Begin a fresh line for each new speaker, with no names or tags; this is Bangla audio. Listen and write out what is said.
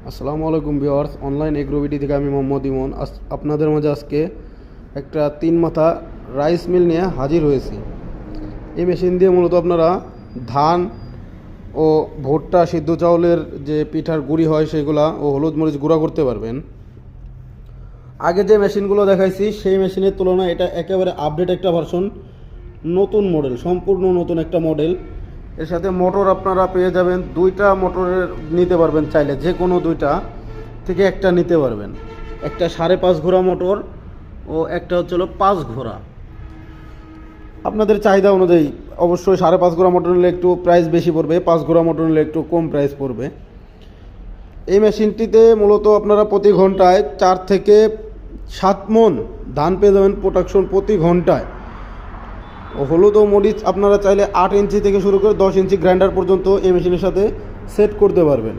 আসসালামু আলাইকুম ভিউয়ার্স, অনলাইন এগ্রোবিডি থেকে আমি মোহাম্মদ ইমন আপনাদের মাঝে আজকে একটা 3 মাথা রাইস মিল নিয়ে হাজির হয়েছি। এই মেশিন দিয়ে মূলত আপনারা ধান ও ভুট্টা সিদ্ধ চাউলের যে পিঠার গুঁড়ি হয় সেগুলা ও হলুদ মরিচ গুঁড়া করতে পারবেন। আগে যে মেশিনগুলো দেখাইছি সেই মেশিনের তুলনায় এটা একেবারে আপডেট একটা ভার্সন, নতুন মডেল, সম্পূর্ণ নতুন একটা মডেল। এর সাথে মোটর আপনারা পেয়ে যাবেন, 2টা মোটরের নিতে পারবেন, চাইলে যে কোনো 2টা থেকে একটা নিতে পারবেন। একটা 5.5 ঘোড়া মোটর ও একটা হচ্ছে 5 ঘোড়া। আপনাদের চাহিদা অনুযায়ী অবশ্যই 5.5 ঘোড়া মোটর নিলে একটু প্রাইস বেশি পড়বে, 5 ঘোড়া মোটর নিলে একটু কম প্রাইস পড়বে। এই মেশিনটিতে মূলত আপনারা প্রতি ঘন্টায় 4 থেকে 7 মণ ধান পেয়ে যাবেন প্রোডাকশন প্রতি ঘন্টায়। হলুদ ও মরিচ আপনারা চাইলে 8 ইঞ্চি থেকে শুরু করে 10 ইঞ্চি গ্রাইন্ডার পর্যন্ত এই মেশিনের সাথে সেট করতে পারবেন।